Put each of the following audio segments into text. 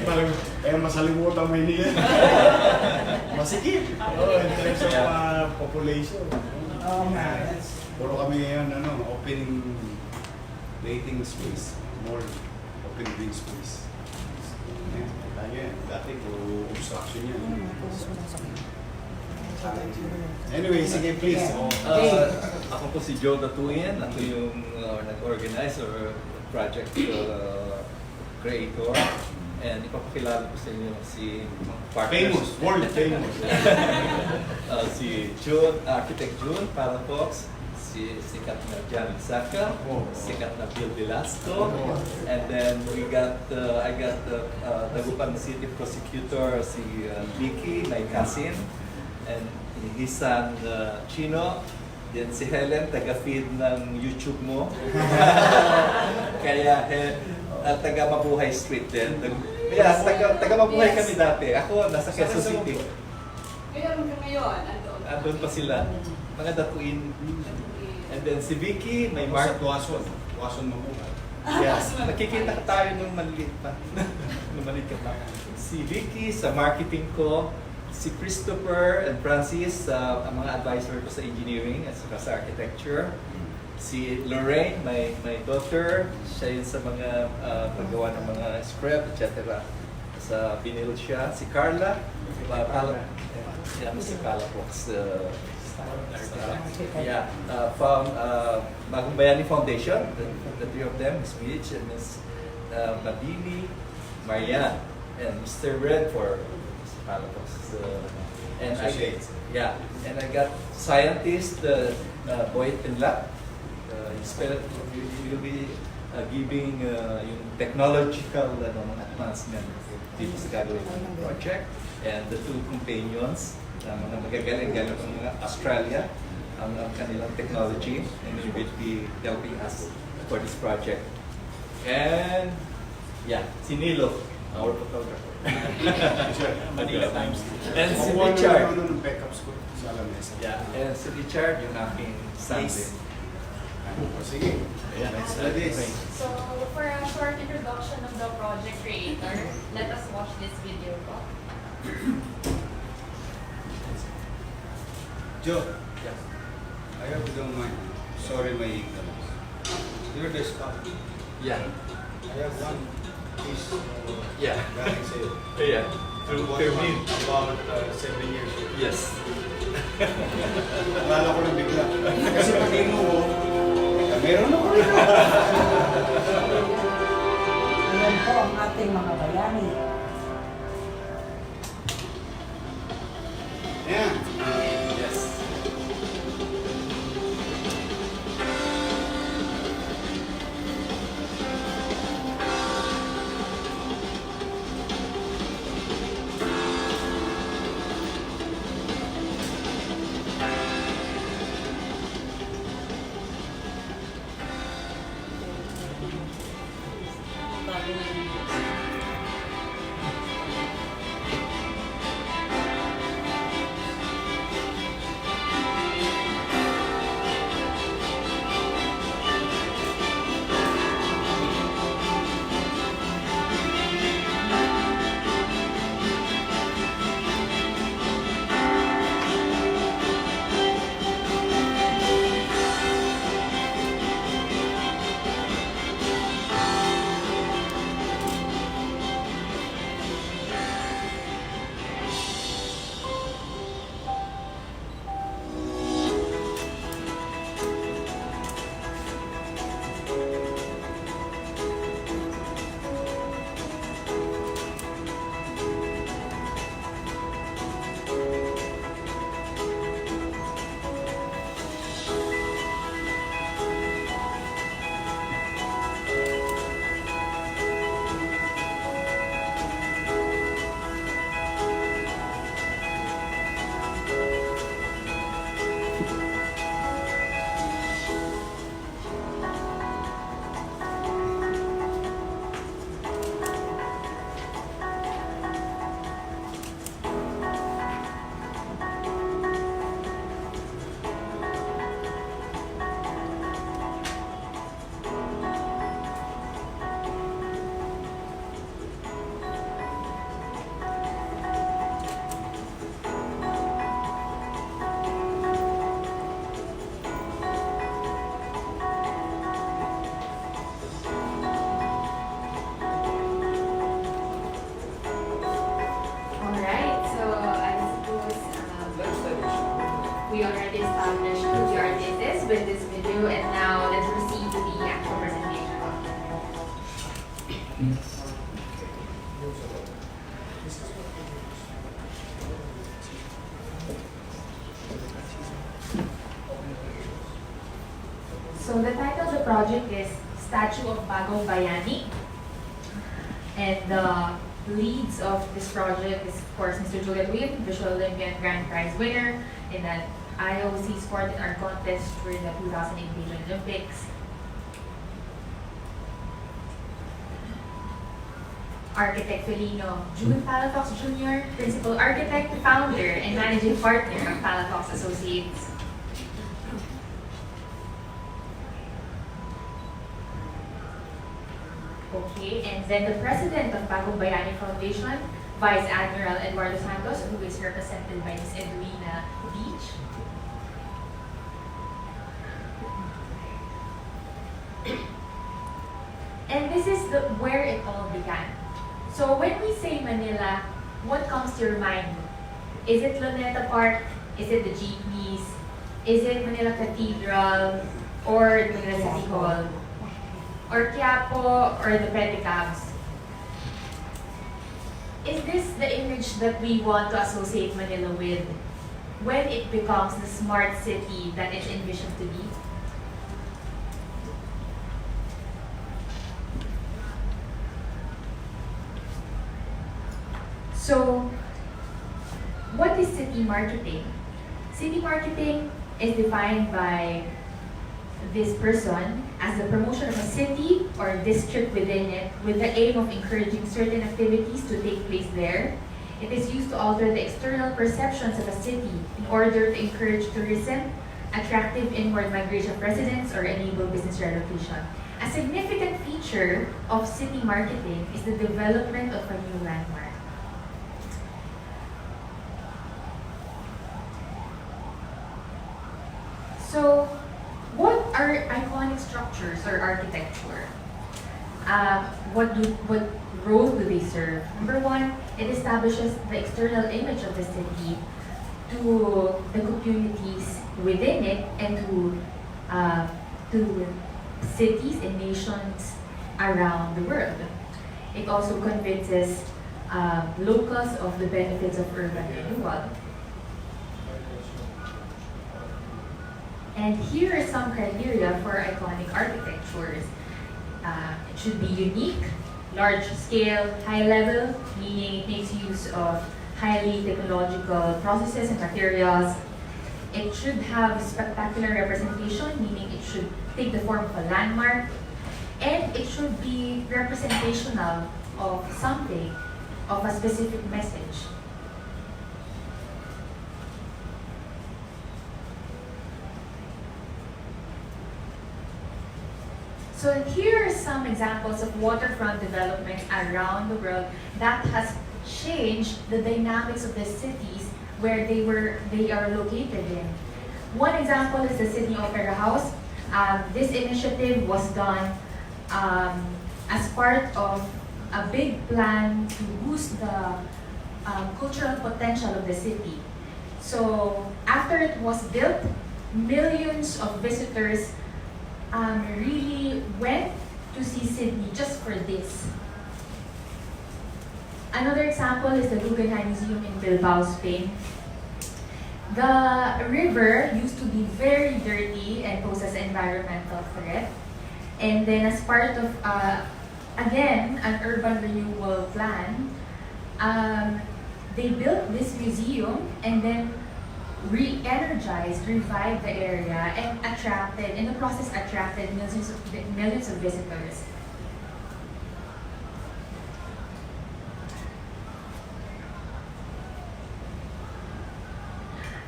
parang masalimutan Maynila. Masikip. In terms of population. Puro kami ngayon, opening dating space. More open green space. Dati puro obstruction yan. Anyway, sige please. Ako po si Joe Datuyan. Ako yung nag-organize or project creator. And ipapakilala ko sa inyo si Famous, world famous. Si June, Architect June Palafox, si sikat na Jan Saka, sikat na Bill Velasco, and then I got the Dagupan City Prosecutor, si Vicky, my cousin, and his son Chino. Then si Helen, taga-feed ng YouTube mo. Kaya taga-Mabuhay Street din. Kaya taga-Mabuhay kami dati. Ako nasa Quezon City. Ngayon, andun pa sila. Mga Datuin. And then si Vicky, may Mark Wason Mabuhay. Yeah, nakikita ka tayo nung maliit pa. Nung maliit ka pa. Si Vicky sa marketing ko. Si Christopher and Francis, ang mga advisor ko sa engineering at saka sa architecture. Si Lorraine, my daughter, siya yun sa mga paggawa ng mga script, etc. Sa Binil siya. Si Carla, si Palafox. From Bagong Bayani Foundation, the three of them, Ms. Mitch and Ms. Mabini, Marianne, and Mr. Red for Palafox. And I got scientist Boyd Pinlap. He will be giving yung technological advancement dito sa gagawin ng project. And the two companions, mga magagaling-galing ng mga Australia, ang kanilang technology, and they will be helping us for this project. And si Nilo, our photographer. Manila Times. And si Richard. And si Richard, yung aking son din. Sige. So, for a short introduction of the project creator, let us watch this video po. Joe, I hope you don't mind. Sorry, my ignorance. You're the staff. Yeah. I have one piece Yeah. galing sa'yo. Yeah. Through Permin. About 7 years. Yes. Akala ko lang bigla. Kasi pag inuho, meron ako rin. Ayan po ang ating mga bayani. Yan. Yes. you, and now let's proceed to the actual presentation. So the title of the project is Statue of Bagong Bayani. And the leads of this project is, of course, Mr. Julian Wim, Visual Olympian Grand Prize winner in an IOC Sport and Art Contest during the 2008 Beijing Olympics. Architect Felino June Palafox Jr., Principal Architect, Founder, and Managing Partner of Palafox Associates. Okay, and then the President of Bagong Bayani Foundation, Vice Admiral Eduardo Santos, who is represented by Ms. Edwina Beach. And this is where it all began. So when we say Manila, what comes to your mind? Is it Luneta Park? Is it the jeepneys? Is it Manila Cathedral? Or Manila City Hall? Or Quiapo? Or the pedicabs? Is this the image that we want to associate Manila with when it becomes the smart city that it's envisioned to be? So, what is city marketing? City marketing is defined by this person as the promotion of a city or district within it with the aim of encouraging certain activities to take place there. It is used to alter the external perceptions of a city in order to encourage tourism, attractive inward migration of residents, or enable business relocation. A significant feature of city marketing is the development of a new landmark. So, what are iconic structures or architecture? What role do they serve? Number one, it establishes the external image of the city to the communities within it and to cities and nations around the world. It also convinces locals of the benefits of urban renewal. And here are some criteria for iconic architectures. It should be unique, large scale, high level, meaning it makes use of highly technological processes and materials. It should have spectacular representation, meaning it should take the form of a landmark. And it should be representational of something, of a specific message. So here are some examples of waterfront development around the world that has changed the dynamics of the cities where they are located in. One example is the Sydney Opera House. This initiative was done as part of a big plan to boost the cultural potential of the city. So after it was built, millions of visitors really went to see Sydney just for this. Another example is the Guggenheim Museum in Bilbao, Spain. The river used to be very dirty and poses an environmental threat. And then as part of, again, an urban renewal plan, they built this museum and then re-energized, revived the area, and in the process attracted millions of visitors.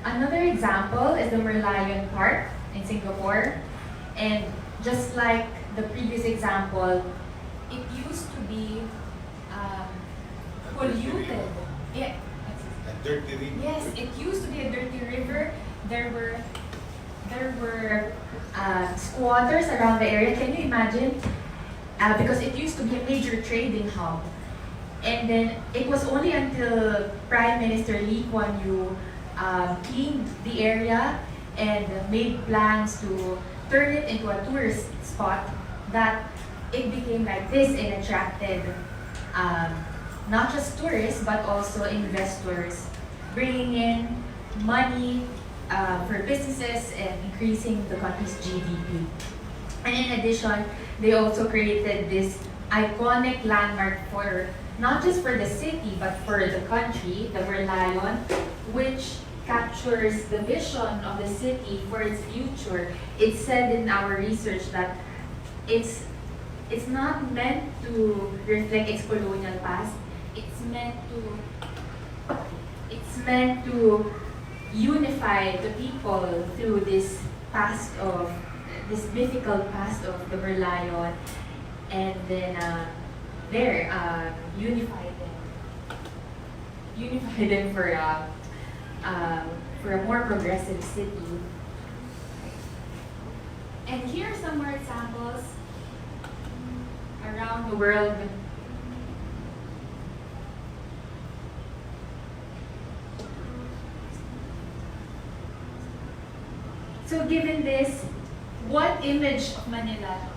Another example is the Merlion Park in Singapore. And just like the previous example, it used to be polluted. Yeah. A dirty river. Yes, it used to be a dirty river. There were squatters around the area. Can you imagine? Because it used to be a major trading hub. And then it was only until Prime Minister Lee Kuan Yew cleaned the area and made plans to turn it into a tourist spot that it became like this and attracted not just tourists but also investors, bringing in money for businesses and increasing the country's GDP. And in addition, they also created this iconic landmark for not just for the city but for the country, the Verlion, which captures the vision of the city for its future. It's said in our research that it's not meant to reflect its colonial past. It's meant to unify the people through this mythical past of the Verlion, and then unify them for a more progressive city. And here are some more examples around the world. So given this, what image of Manila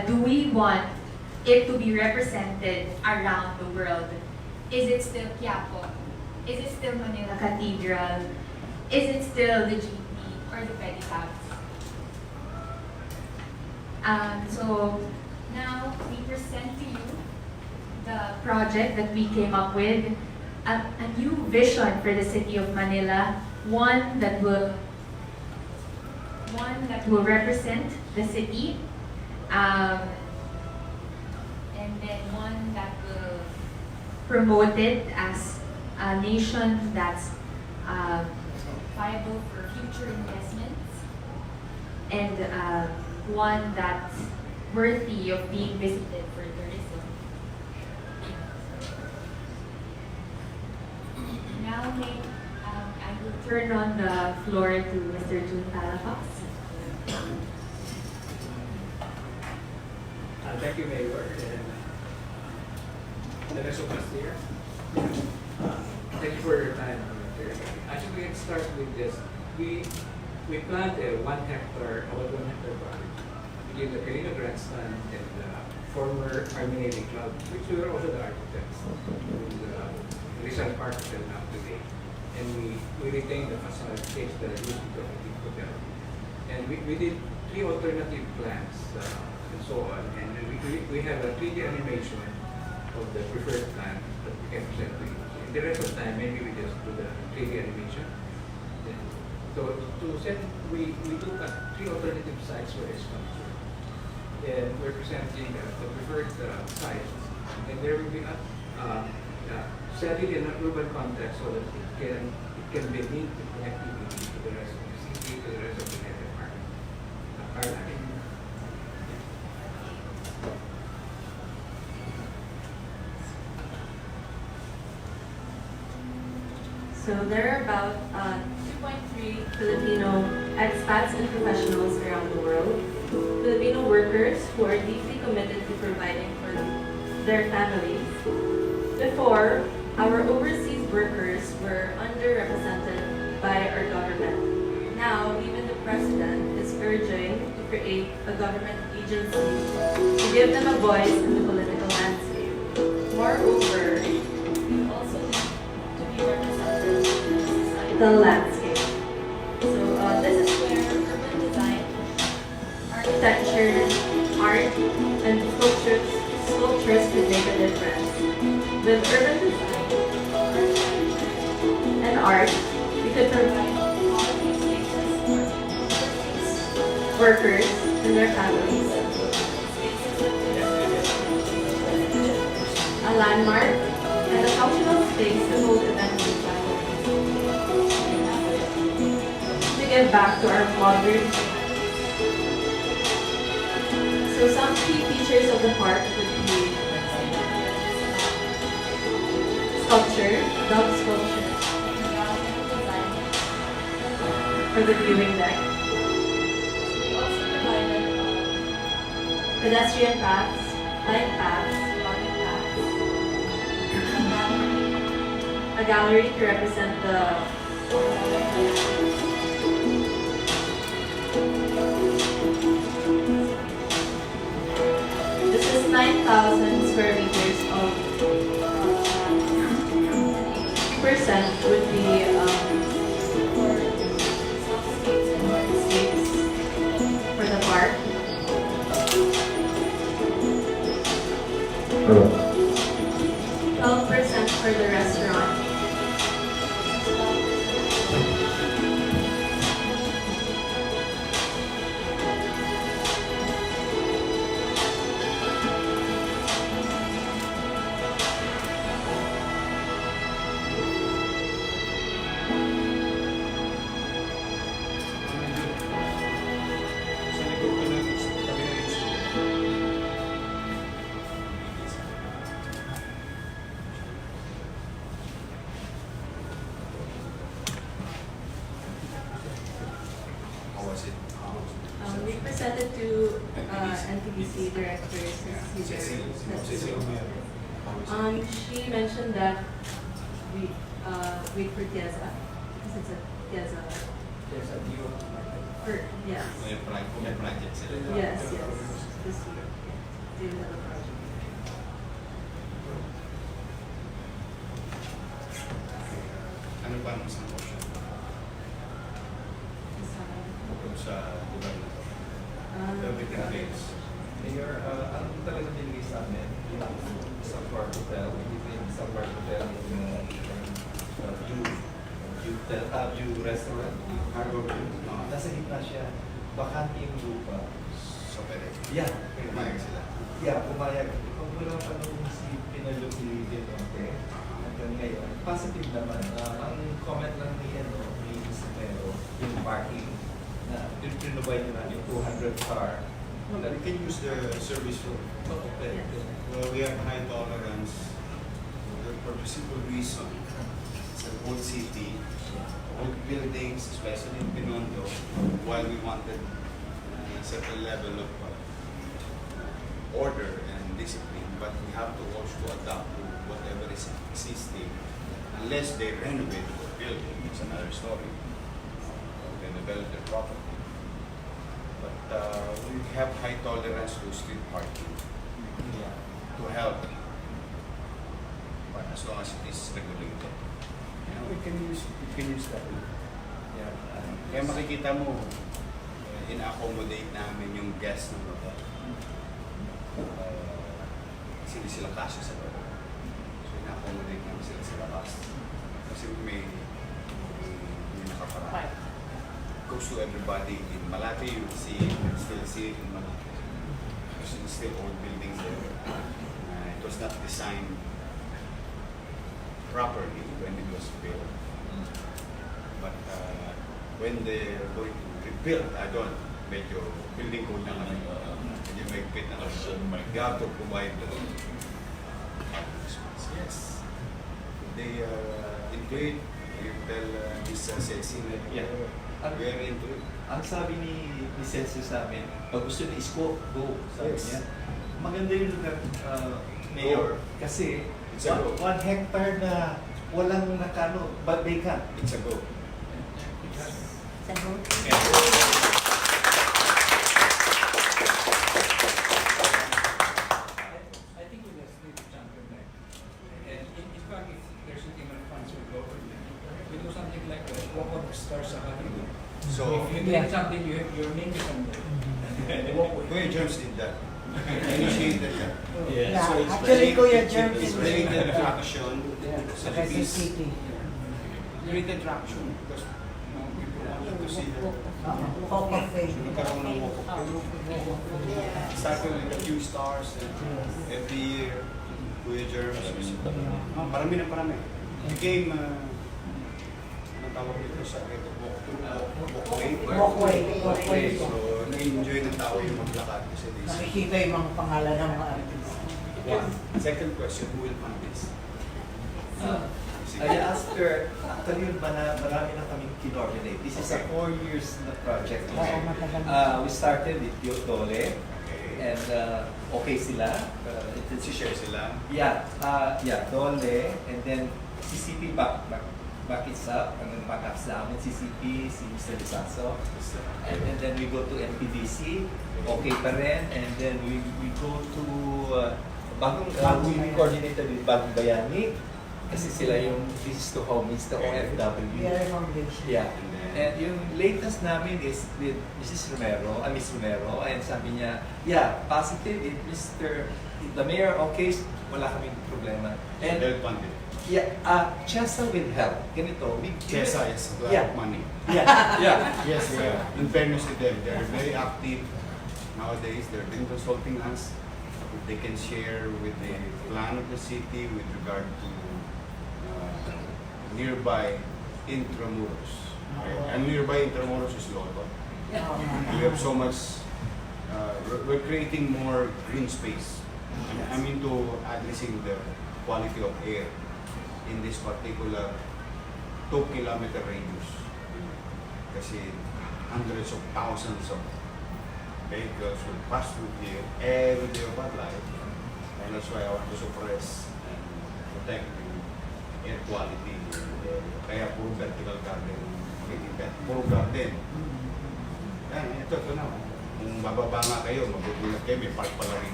do we want it to be represented around the world? Is it still Quiapo? Is it still Manila Cathedral? Is it still the GP or the pedicabs? So now we present to you the project that we came up with, a new vision for the city of Manila, one that will represent the city, and then one that will promote it as a nation that's viable for future investments, and one that's worthy of being visited for tourism. Now, I will turn on the floor to Mr. June Palafox. Thank you, Mayor, and the rest of us here. Thank you for your time. Actually, we can start with this. We planned a 1 hectare project. We did the Carino Grandstand and the former Army Navy Club, which we were also the architects, with Rizal Park until now today. And we retained the facade space that I used to the hotel. And we did 3 alternative plans and so on. And we have a 3D animation of the preferred plan that we can present to you. In the rest of the time, maybe we just do the 3D animation. Then, so to set, we took 3 alternative sites for this sculpture. And we're presenting the preferred site. And there will be set it in an urban context so that it can be linked to connectivity to the rest of the city, to the rest of the environment. So there are about 2.3 Filipino expats and professionals around the world, Filipino workers who are deeply committed to providing for their families. Before, our overseas workers were underrepresented by our government. Now, even the President is urging to create a government agency to give them a voice in the political landscape. Moreover, we also need to be represented in the societal landscape. So this is where urban design, architecture, art, and sculptures could make a difference. With urban design, and art, we could provide quality spaces for workers and their families, a landmark, and a functional space to hold events and gatherings. To give back to our modern. So some key features of the park would be sculpture, dog sculpture, for the viewing deck. We also provided pedestrian paths, bike paths, walking paths, a gallery to represent the 10,000 square meters of 3% would be for the park. 12% for the restaurant. Sa likod ko ng tabi ng Isko. How was it? We presented to NTBC director Cecil. Cecil. She mentioned that we wait for Tiaza, because it's a Tiaza. There's a new Yes. May project sila. Yes, yes. This year. They have a project. Ano ba ang isang portion? Bukod sa lugar na to. Everything else. Mayor, ang talaga binigay sa amin, sa Park Hotel, between sa Park Hotel and View Restaurant, Harbor View. nasa gitna siya, bakante yung lupa. So, pwede. Yeah. Pumayag sila. Yeah, pumayag. Pag wala pa nung si Pinalupilidin hanggang ngayon, positive naman. Ang comment lang ni Mr. Pero, yung parking, na pinrovide na yung 200 car. Well, we can use the service for. Okay. Well, we have high tolerance for the simple reason. It's an old city, old buildings, especially in Binondo, while we wanted a certain level of order and discipline, but we have to also adapt to whatever is existing. Unless they renovate the building, it's another story. They develop their property. But we have high tolerance to street parking to help. But as long as it is regulated, we can use that. Yeah. Kaya makikita mo, ina-accommodate namin yung guests ng hotel. Kasi hindi sila kasya sa loob. So ina-accommodate namin sila sa labas. Kasi may nakaparaan. Goes to everybody in Malate, you still see it in Malate. Because it's still old buildings there. It was not designed properly when it was built. But when they're going to rebuild, medyo building code na kami. Medyo may fit na kami. You have to provide the yes. They are into it. You tell Miss Cecil that Yeah. we are into it. Ang sabi ni Cecil sa amin, pag gusto ni Isko, go. Sabi Yes. niya. Maganda yung lugar, Mayor, kasi It's a go. 1 hectare na walang nakano, but vacant. It's a go. I think we just need to champion that. And in fact, if there's anything on funds we go for, we do something like the Walk of the Stars sa Hollywood. So, If you need something, your name is on the walkway. Kuya Germs did that. Initiated that. Yeah, So it's actually, very- Kuya Germs it's is very very- attraction sa Quezon Libis. City. Great attraction because people wanted to see the Walk of Fame. nagkaroon ng walk of fame. Started with a few stars and every year, Kuya Germs. Parami na parami. Became, ano tawag dito sa walkway. Walkway. So, na-enjoy ng tao yung maglakad kasi this. Nakikita yung mga pangalan ng mga artist. One. Second question, who will fund this? I asked her, actually yun marami na kaming kinoordinate. This is a 4 years na project. Oo, matagal. We started with Dole, Okay. and okay sila. Si share sila. Yeah, Dole, and then CCP back it up, and then back-ups namin, CCP, si Mr. Lisaso, and then we go to NPDC, okay pa rin, and then we go to we coordinated with Bagong Bayani kasi sila yung this is to home, it's the OFW. Very foundation. Yeah. And yung latest namin is with Miss Romero, and sabi niya, yeah, positive, if the mayor okay, wala kaming problema. And Well funded. yeah, Chesa will help. Ganito, Chesa is a lot Yeah. of money. Yeah, yeah. Yes, in fairness to them, they're very active nowadays. They've been consulting us. They can share with the plan of the city with regard to nearby Intramuros. Okay? And nearby Intramuros is Lotto. We have so much, we're creating more green space. I'm into addressing the quality of air in this particular 2-kilometer radius. Kasi hundreds of thousands of vehicles will pass through here every day of our life. And that's why I want to suppress and protect the air quality. Kaya puro vertical garden. Puro garden. Yan, ito na. Kung bababa nga kayo, magugulat kayo, may park pala rin.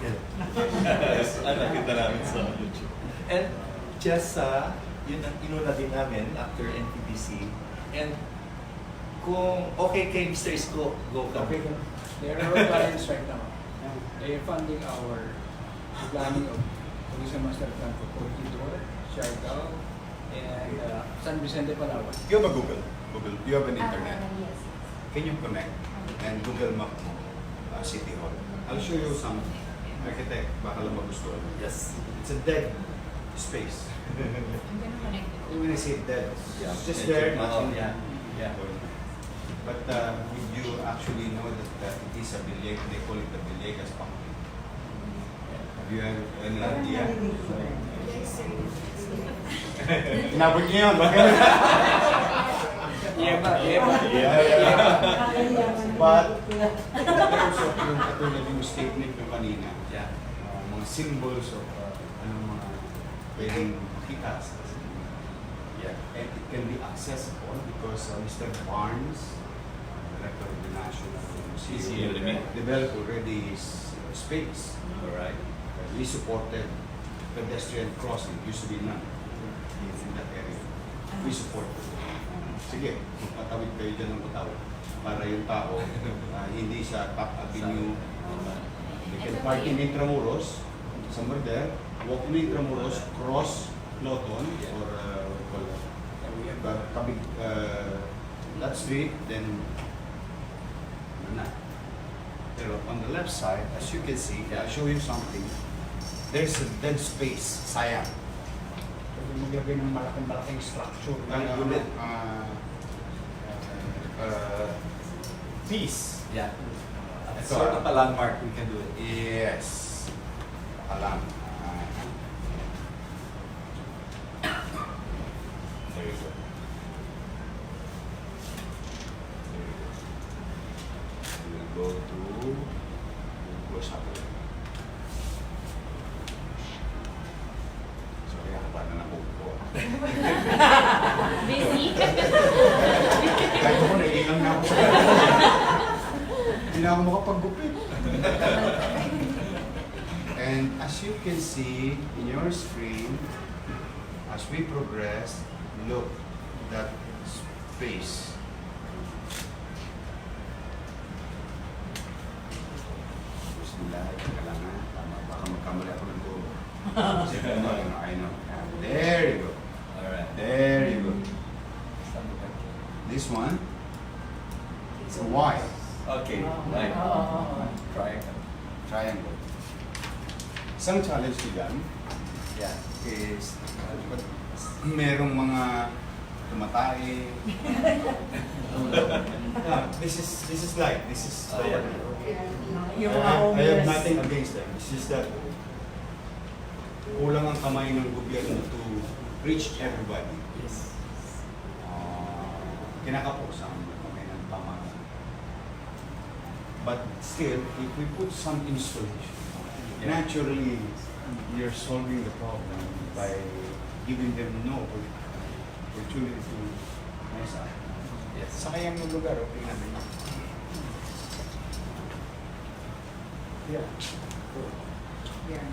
Yes, nakita namin sa YouTube. And Chesa, yun ang inuna din namin after NTPC. And kung okay kay Mr. Isko, go ka. Okay, there are our clients right now. They are funding our planning of tourism master plan for Corridor, Siargao, and San Vicente, Palawan. You have a Google. You have an internet. Yes. Can you connect and Google Map mo City Hall? I'll show you some architect, baka lang magustuhan. Yes. It's a dead space. I'm gonna connect it. When I say dead, Yeah. it's just there. Oh, yeah. Yeah. But if you actually know that it is a bilyeg, they call it a Villegas pumpkin. Have you had any idea? Inabot niyo yun. But in terms of yung katulad yung statement mo kanina, Yeah. mga symbols of anong mga pwedeng makita sa Yeah. and it can be accessible because Mr. Barnes, director of the National Museum, developed already his space. All right. We supported pedestrian crossing, used to be none in that area. We supported. Sige, magpatawid kayo dyan ng patawid para yung tao hindi sa Top Avenue. They can park in Intramuros, somewhere there, walk in Intramuros, cross Loton, or what do you call it? Kabig, that street, then ano na. Pero on the left side, as you can see, I'll show you something. There's a dead space, sayang. Pwede maglagay ng malaking structure. Peace. Yeah. Ito, Sort of a landmark, we can do it. Yes. Alam. There you go. We'll go to close up. Sorry, haba na ng buhok ko. Busy? Kahit ako, naiilang na ako. Hindi na ako makapaggupit. And as you can see in your screen, as we progress, look that space. Bismillah, kailangan. Tama, baka magkamali ako ng dulo. I know. There you go. All right. There you go. This one, it's a Y, Okay. Right. Triangle. triangle. Isang challenge nila Yeah. is merong mga tumatay. This is life. This is Oh, yeah. Yung I mga have homeless. nothing against them. It's just that kulang ang kamay ng gobyerno to reach everybody. Yes. Kinakapusan kamay ng pamahalaan. But still, if we put some installation, naturally, you're solving the problem by giving them no opportunity to mess up. Yes. Sayang yung lugar, okay naman. Yeah. Yan.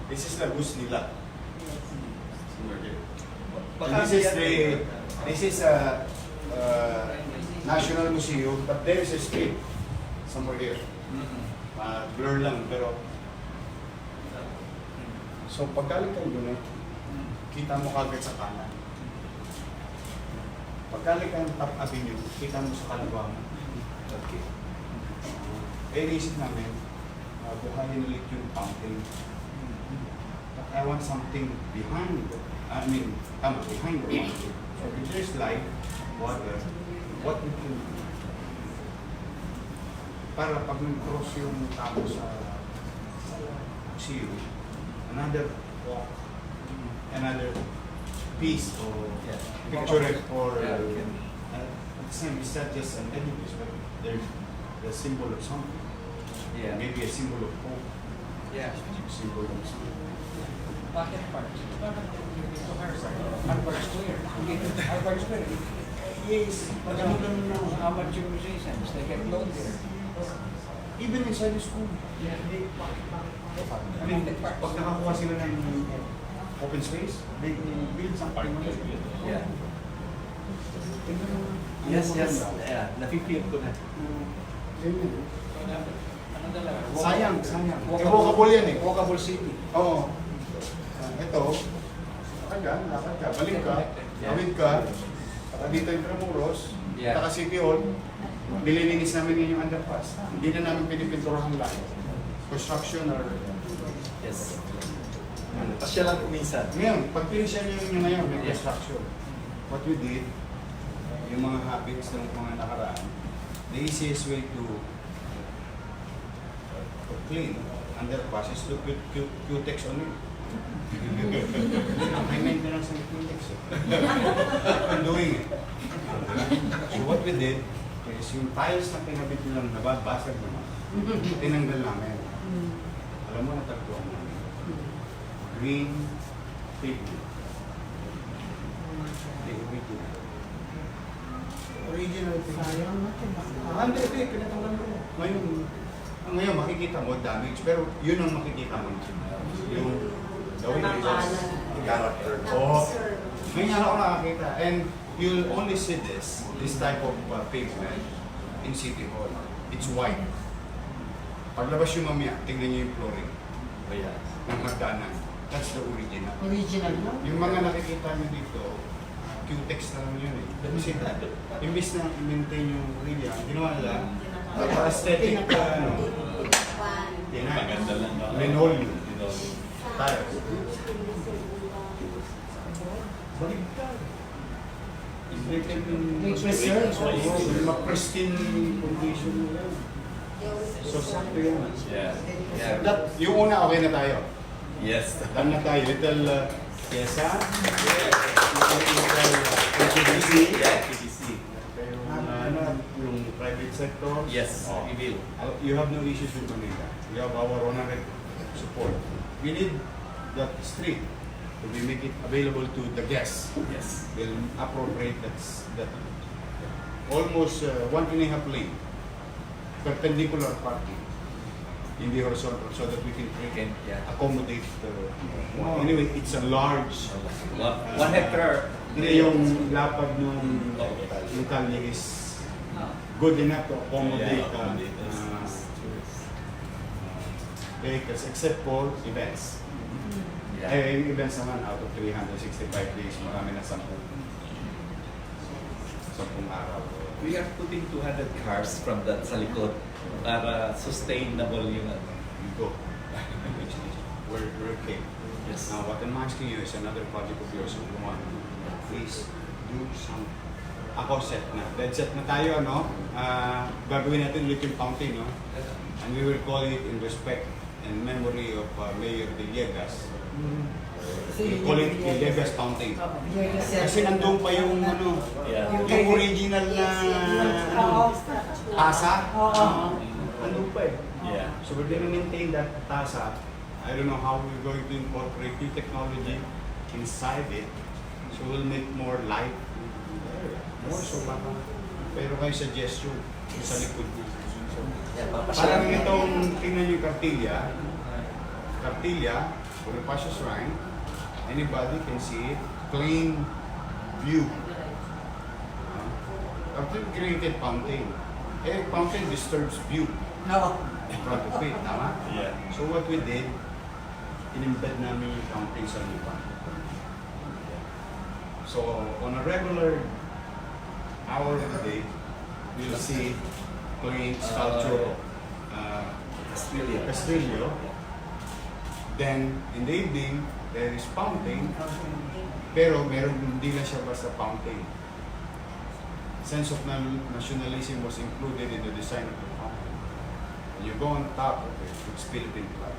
This is Lagos nila. Somewhere here. Baka This is a National Museum, but there is a street somewhere here. Blur lang, pero so paggaling kayo doon kita mo kagad sa kanan. Paggaling kayo Top Avenue, kita mo sa kaliwa mo. Okay. Inisip namin, buhayin ulit yung fountain. But I want something behind behind the fountain. So if there's light, water, what we can do? Para pag nag-cross yung tao sa museum, another walk, another piece or picture for at the same, it's not just an edifice, but there's the symbol of something. Yeah. Maybe a symbol of hope, Yeah. a symbol of something. Bakit park? Dito Harvard Square. Harvard Square. Yes, Pag ano lang ng amateur musicians, they get loan there. even inside the school. I mean, pag nakakuha sila ng open space, they build something. Yeah. Tingnan mo. Yes. Yeah. Nafe-feel ko na. Ano talaga? Sayang. Walkable yan eh. Walkable city. Oo. Ito, lakad ka, balik ka, awid ka, dito yung Tramuros, Yeah. taka City Hall, nililinis namin ngayon yung underpass. Hindi na namin pinipinturahan lang. Construction or... Yes. Pasya lang kuminsan. Ngayon, pag pinisyan nyo ngayon, may Yeah. construction. What we did, yung mga habits ng mga nakaraan, the easiest way to clean underpass is to put Q-Tex on it. May maintenance ng Q-Tex. I'm doing it. So what we did is yung tiles na pinabit nilang nababasag naman, tinanggal namin. Alam mo, natagpuan namin. Green pigment. Original pigment. Hindi, pinatanggal ko. Ngayon makikita mo damage, pero yun ang makikita mo. Yung the way it was, character. Oh, ngayon ako nakakita. And you'll only see this type of pavement in City Hall. It's white. Paglabas yung mamaya, tingnan niyo yung flooring Ayan. ng hagdanan. That's the original. Original mo? Yung mga nakikita nyo dito, Q-Tex na lang yun eh. Kasi imbis na i-maintain yung area, ginawa nila, aesthetic Maganda lang. linoleum. Tiles. Baligtad. May preserve. Pristine condition nila. So, sakto yan. Yeah. Yung una, okay na tayo. Yes. Done na tayo. Little Kesa. LGBC. Yeah, PDC. Yung private sector. Yes, Oh. we will. You have no issues with Manila. We have our 100 support. We need that street to be make it available to the guests. Yes. We'll appropriate that almost 1.5 lane perpendicular parking in the horizontal so that we can accommodate the anyway, it's a large 1 hectare. hindi yung lapad nung yung kalye is good enough to accommodate vehicles except for events. Yung events naman out of 365 days, marami na 10 araw. We are putting 200 cars from that sa likod para sustainable yung ano. You go. We're okay. Yes. Now, what I'm asking you is another project of yours. Please do some. Ako set na. Dead set na tayo, no? Gagawin natin ulit yung fountain, no? And we will call it in respect and memory of Mayor Villegas. We call it Villegas Fountain. Kasi nandun pa yung ano, Yeah. yung original na tasa. Nandun pa eh. Yeah. So we're going to maintain that tasa. I don't know how we're going to incorporate new technology inside it. So we'll make more light. More so baka. Pero kayo suggestion sa likod niya. So, Yeah, parang itong tingnan yung kartilya. Kartilya, Bonifacio Shrine, anybody can see it, plain view. After we created fountain, fountain disturbs view No. in front of it, tama? Yeah. So what we did, in-embed namin yung fountain sa lupa. So on a regular hour of the day, you'll see plain sculpture, Castillo. Then in the evening, there is fountain, pero hindi lang siya basta fountain. Sense of nationalism was included in the design of the fountain. When you go on top of it, it's Philippine flag.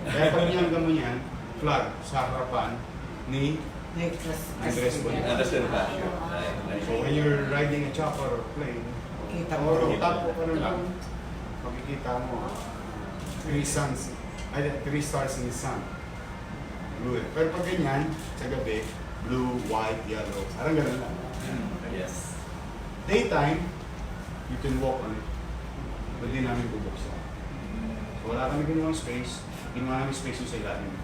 Kaya pag niyangga mo yan, flag sa harapan ni Andres Bonifacio. Understand ba? So when you're riding a chopper or plane, Kita or mo. top ko lang, makikita mo 3 suns, 3 stars in the sun. Blue. Pero pag ganyan, sa gabi, blue, white, yellow, parang ganun lang. Yes. Daytime, you can walk on it. Pwede namin bubuksan. So wala kami ginawang space, ginawa namin space yung sa ilalim.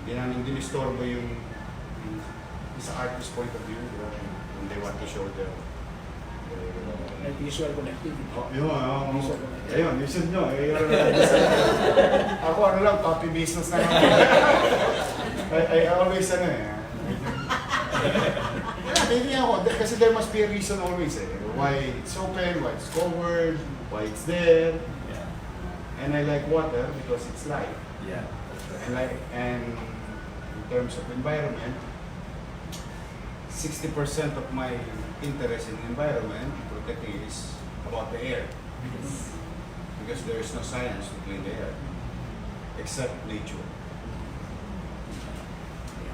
Hindi namin dinistorbo yung sa artist point of view, diba? When they want to show their And visual connectivity. ayun, listen nyo. Ako ano lang, copy business na lang. I always hindi ako, kasi there must be a reason always why it's open, why it's covered, why it's there. Yeah. And I like water because it's life. Yeah. And in terms of environment, 60% of my interest in environment, protecting is about the air. Because there is no science to clean the air, except nature.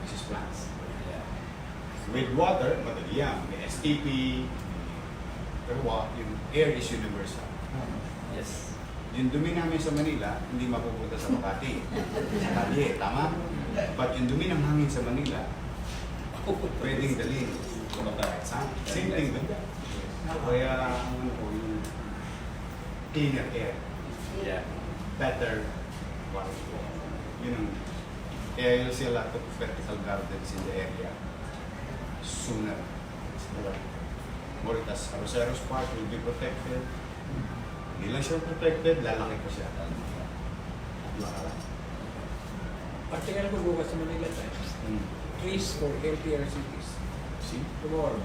Which is plants. With water, madali yan. May STP. Pero yung air is universal. Yes. Yung dumi namin sa Manila, hindi mapupunta sa Makati. Sa Cali, tama? But yung dumi ng hangin sa Manila, pwedeng dalhin. Same thing doon. Kaya, yung cleaner air, Yeah. better quality. Yun ang, kaya you'll see a lot of vertical gardens in the area sooner. Moritas Roseros Park will be protected. Hindi lang siya protected, lalaki pa siya. Particular ko bukas sa Manila tayo. Trees for healthier cities. See? Tomorrow.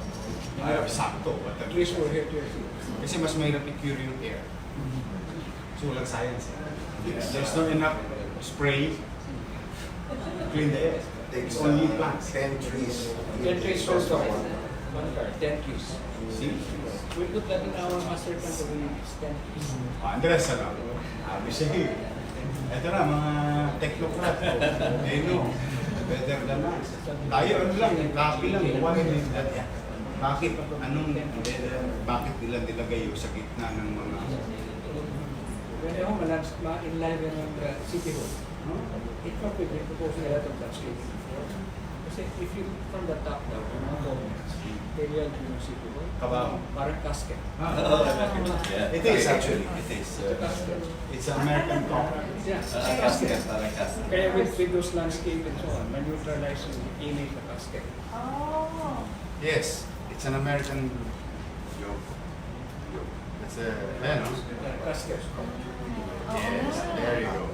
Ay, sakto. Trees for healthier cities. Kasi mas mahirap i-cure yung air. So walang science. There's not enough spray to clean the air. It's only plants. 10 trees. 10 trees for someone. 10 trees. See? We put that in our master plan to be 10 trees. Andres, ano? Sabi siya ito na, mga technocrat. Better than us. Tayo, ano lang, copy lang. Bakit nila nilagay yung sa gitna ng mga... When I home, ma-enliven ng City Hall. It probably proposing a lot of landscaping before. Kasi if you look from the top down, yung mga comments, area yung City Hall, Kabaw. parang casket. Yeah. It is actually, it is. Casket. It's an American talk. Yeah, Casket, parang casket. Kaya with those landscape and so on, ma-neutralize yung image ng casket. Oh. Yes, it's an American joke. It's a, ano? Casket. Yes, there you go.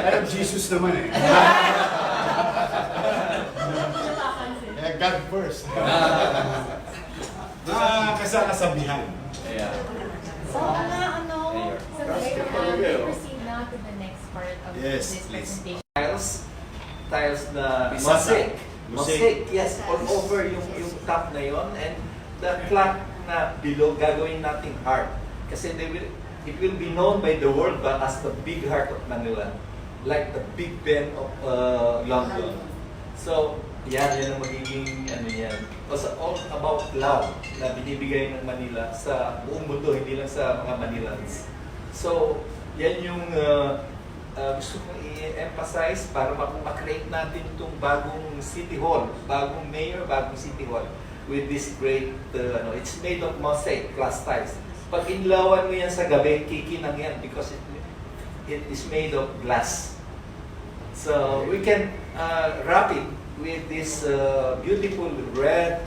Alam, Jesus naman eh. Kaya God first. Kasabihan. Yeah. So, we proceed now to the next part of Yes, this please. presentation. Tiles na Mosaic. mosaic, yes, all over yung top na yon, and the flat na below gagawin nating heart. Kasi it will be known by the world as the big heart of Manila, like the Big Ben of London. So, yan ang magiging ano yan. Also, all about love na binibigay ng Manila sa buong mundo, hindi lang sa mga Manilans. So, yan yung gusto kong i-emphasize para ma-create natin itong bagong City Hall, bagong mayor, bagong City Hall with this great, it's made of mosaic, glass tiles. Pag inlawan mo yan sa gabi, kikinang yan because it is made of glass. So we can wrap it with this beautiful red,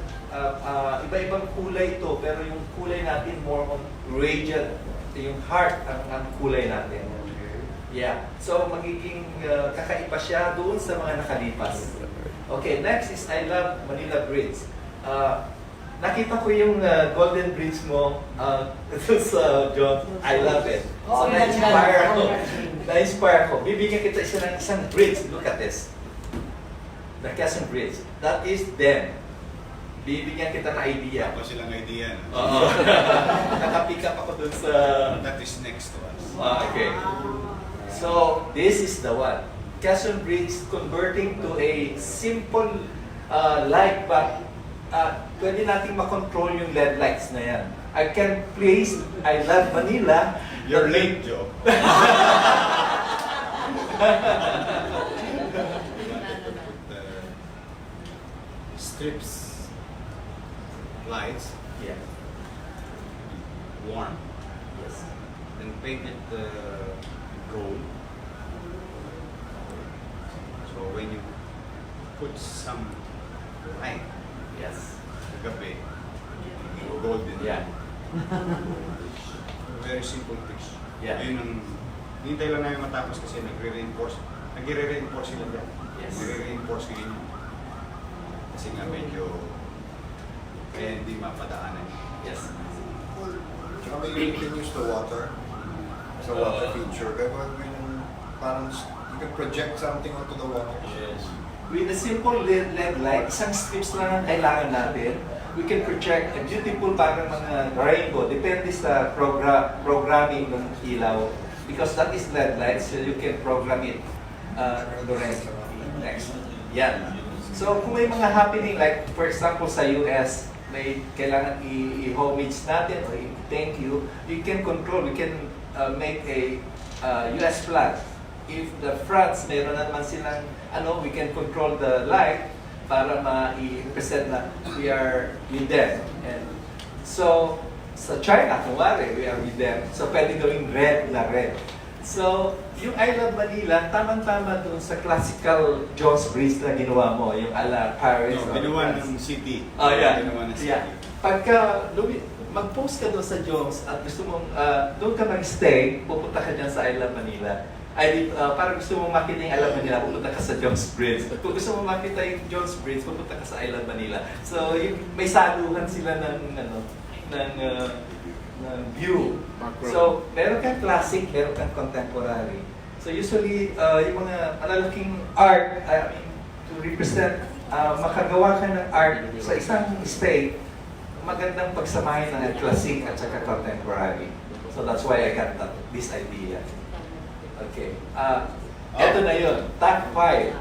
iba-ibang kulay ito, pero yung kulay natin more on radiant, yung heart ang kulay natin. Yeah. So magiging kakaiba siya doon sa mga nakalipas. Okay, next is I love Manila Bridge. Nakita ko yung golden bridge mo sa John. I love it. So na-inspire ako. Na-inspire ako. Bibigyan kita ng isang bridge. Look at this. The Quezon Bridge. That is them. Bibigyan kita ng idea. Ako silang idea. Oo. Nakapick up ako dun sa... That is next to us. Okay. So, this is the one. Quezon Bridge converting to a simple light, but pwede nating makontrol yung LED lights na yan. I can place I Love Manila. You're late, Joe. The strips, lights, Yeah. warm, Yes. and painted gold. So when you put some light, Yes. gabi, golden. Yeah. Very simple fix. Yeah. Yun ang, hintay lang namin matapos kasi nagre-reinforce sila dyan. Yes. Nagre-reinforce kayo yun. Kasi nga medyo, kaya hindi mapadaanan. Yes. Tsaka maybe you can use the water as a water feature. Kaya parang you can project something onto the water. Yes. With a simple LED light, isang strips lang ang kailangan natin. We can project a beautiful parang mga rainbow. Depende sa programming ng ilaw. Because that is LED light, so you can program it. Next. Yan. So kung may mga happening, like for example sa US, may kailangan i-homage natin or i-thank you, you can control, we can make a US flag. If the France, meron naman silang, we can control the light para ma-present na we are with them. And so, sa China, kumari, we are with them. So, pwede gawing red na red. So, yung I Love Manila, tamang-tama dun sa classical Jones Bridge na ginawa mo, yung ala Paris. No, or ginawa France. ng city. Oh, yeah. Ginawa ng city. Yeah. Pagka mag-post ka doon sa Jones at gusto mong doon ka mag-stay, pupunta ka dyan sa I Love Manila. Parang gusto mong makita yung I Love Manila, pupunta ka sa Jones Bridge. Kung gusto mong makita yung Jones Bridge, pupunta ka sa I Love Manila. So, may saluhan sila ng view. So, meron kang classic, meron kang contemporary. So, usually, yung mga malalaking art, to represent, makagawa ka ng art sa isang state, magandang pagsamahin ng classic at saka contemporary. So, that's why I got this idea. Okay. Eto na yun. Top 5.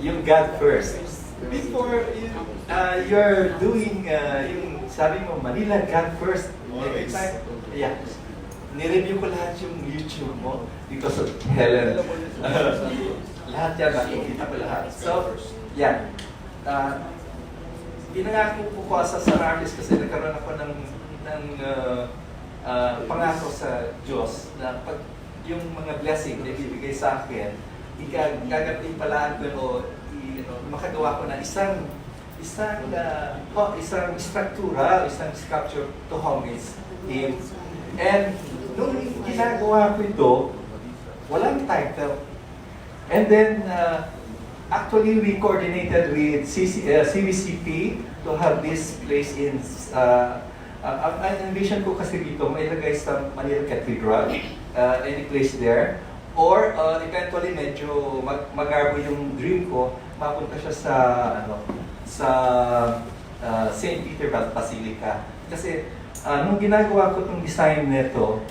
Yung God first. Before you're doing yung sabi mo, Manila, God first. Always. Yeah. Nireview ko lahat yung YouTube mo because of Helen. Lahat yan, nakikita ko lahat. So, yeah. Pinangako ko sa artist kasi nagkaroon ako ng pangako sa Diyos na pag yung mga blessing na ibibigay sa akin, gagatimpalaan ko o makagawa ko na isang struktura, isang sculpture to homage him. And nung ginagawa ko ito, walang title. And then, actually, we coordinated with CVCP to have this place in, ang envision ko kasi dito, may ilagay sa Manila Cathedral, any place there. Or eventually, medyo magarbo yung dream ko, mapunta siya sa St. Peter Basilica. Kasi nung ginagawa ko itong design nito,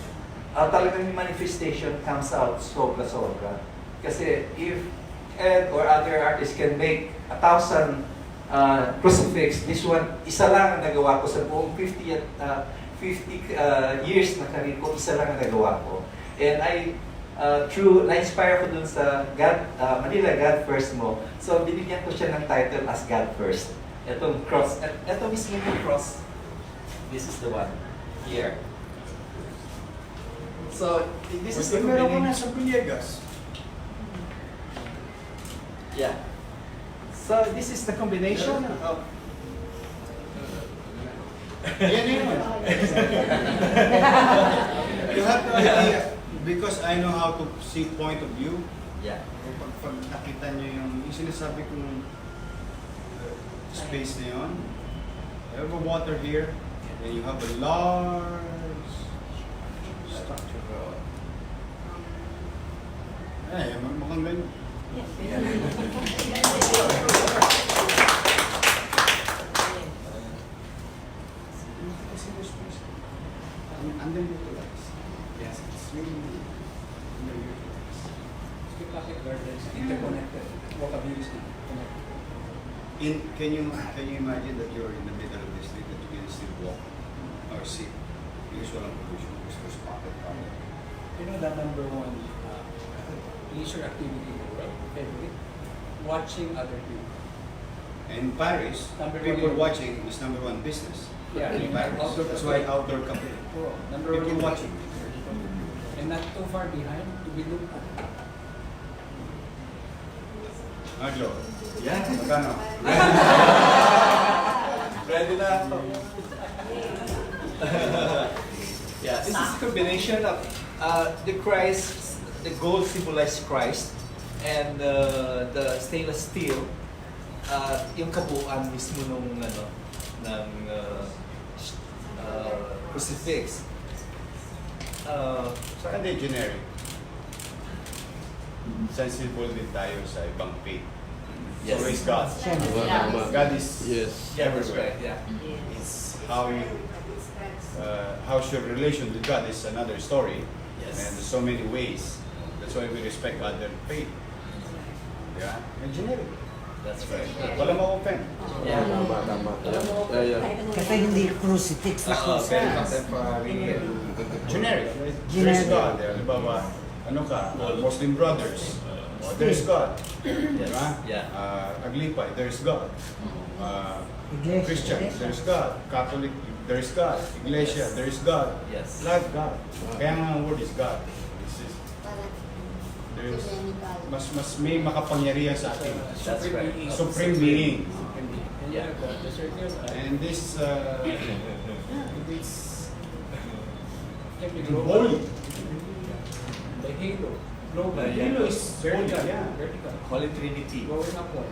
talagang yung manifestation comes out sobra-sobra. Kasi if Ed or other artists can make 1,000 crucifix, this one, isa lang ang nagawa ko sa buong 50 years na career ko, isa lang ang nagawa ko. And through, na-inspire ko dun sa God, Manila, God First mo. So, binigyan ko siya ng title as God First. Itong cross, ito mismo yung cross. This is the one. Here. So, this is the Meron ko beginning. na sa Villegas. Yeah. So, this is the combination. Yan yun. You have no idea. Because I know how to see point of view. Yeah. Pag nakita nyo yung sinasabi kong space na yun, you have a water here, and you have a large structure. Ay, mukhang ganyan. Underutilized. Yes, it's really underutilized. Pocket gardens, interconnected, walkability connected. Can you imagine that you're in the middle of the street that you can still walk or sit? Because walang pollution, because there's pocket. You know the number one leisure activity in the world, favorite? Watching other people. In Paris, Number people one. watching is number one business. Yeah, In Paris. outdoor That's why cafe. outdoor cafe. Oh, number People one. watching. And not too far behind to be looked at. Aglo, Yeah. magkano? Ready na ako. Yeah, this is a combination of the Christ, the gold symbolized Christ, and the stainless steel, yung kabuuan mismo nung ng crucifix. Saka hindi generic. Sensible din tayo sa ibang faith. Yes. So is God. Yeah. God is Yeah, that's everywhere. right. Yeah. It's how you, how's your relation with God is another story. Yes. And there's so many ways. That's why we respect other faith. Yeah? And generic. That's right. Wala ma-open. Yeah. Kasi hindi crucifix na Very cross. contemporary. Generic. Right? Generic. There's God. Halimbawa, ano ka, Muslim brothers. Oh, there's God. Yes. Diba? Yeah. Aglipay, there's God. Iglesia. Christians, there's God. Catholic, there's God. Iglesia, there's God. Yes. Love God. Kaya nga ang word is God. This is, there's, mas may makapangyarihan sa atin. That's right. Supreme being. And Yeah. the circle, And this it's can be holy. global. The halo. Global. Yeah. Halo is holy. vertical. Yeah. Vertical. Holy Trinity. Going upward.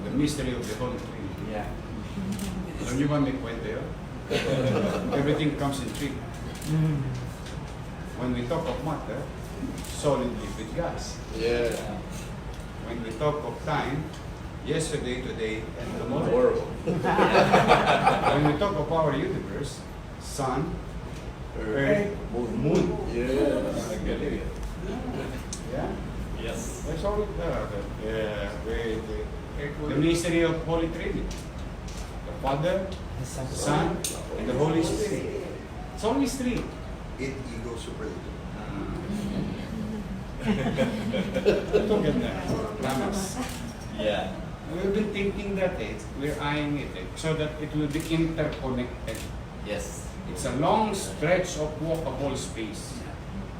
The mystery of the Holy Trinity. Yeah. Alam niyo ba may kwento yun? Everything comes in three. When we talk of matter, solid liquid gas. Yeah. When we talk of time, yesterday, today, and tomorrow. When we talk of our universe, sun, earth, moon. Yeah. Yeah? Yes. That's all the mystery of Holy Trinity. The Father, the Son, and the Holy Spirit. It's only three. It ego superlative. Ito ganda. Promise. Yeah. We've been thinking that we're eyeing it so that it will be interconnected. Yes. It's a long stretch of walkable space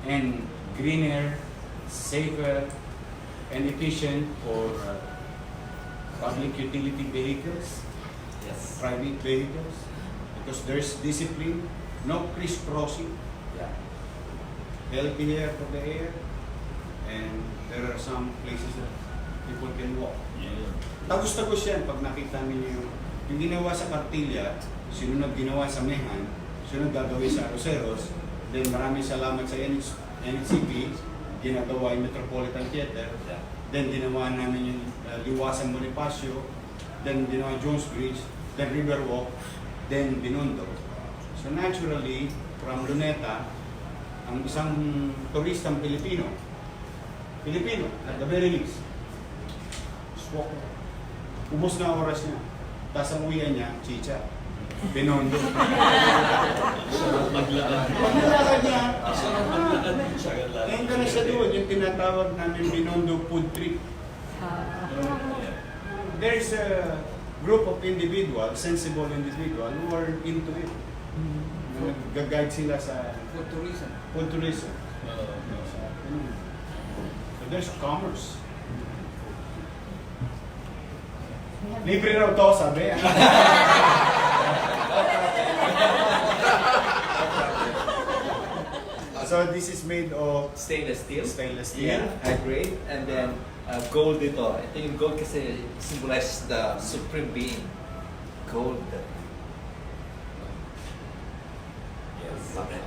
and greener, safer, and efficient for public utility vehicles, Yes. private vehicles, because there's discipline, no crisscrossing, Yeah. healthy air for the air, and there are some places that people can walk. Yeah. Tagos-tagos yan pag nakita ninyo yung ginawa sa Cartilla, sinunod ginawa sa Mehan, sunod gagawin sa Roseros, then maraming salamat sa NHCP, ginagawa yung Metropolitan Theater, Yeah. then ginawa namin yung Liwasang Bonifacio, then ginawa Jones Bridge, then Riverwalk, then Binondo. So naturally, from Luneta, ang isang turistang Pilipino, at the very least, just walk. Ubus na ang oras niya. Tapos ang uwian niya, chicha. Binondo. Maglakad. Paglalakad niya, Siya ngayon ka na siya doon, yung tinatawag namin Binondo food trip. There's a group of individuals, sensible individuals, who are into it. Nag-guide sila sa For tourism. food tourism. So there's commerce. Libre raw to, sabi. So this is made of Stainless steel. stainless steel. Yeah, high grade. And then gold ito. Ito yung gold kasi symbolizes the supreme being. Gold. Yes. Okay.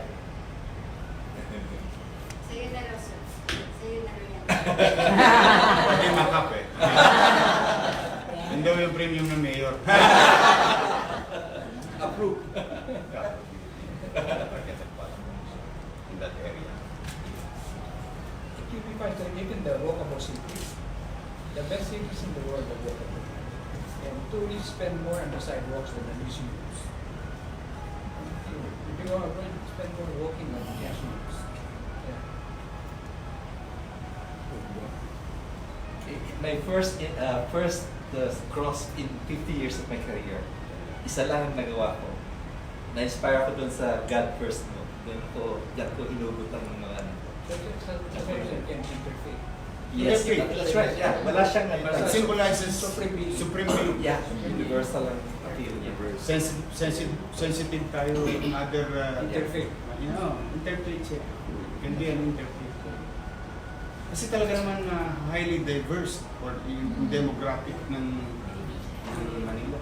Sa'yo na raw, sir. Sa'yo na raw yan. Pati makap eh. Hindi yung premium ng mayor. Approved. In that area. If you find that even the walkable cities, the best cities in the world are walkable. And tourists spend more on the sidewalks than the museums. If you go abroad, spend more walking than the museums. Yeah. My first cross in 50 years of my career, isa lang ang nagawa ko. Na-inspire ako dun sa God first mo. Doon ko inugot ang mga ano. That's why you can interfaith. Yes, Interfaith. that's right. Yeah, wala siyang It symbolizes Supreme being. supreme being. Yeah, universal ang appeal niya. Sensitive tayo in other Interfaith. interfaith siya. Can be an interfaith. Kasi talaga naman highly diverse or yung demographic ng Manila.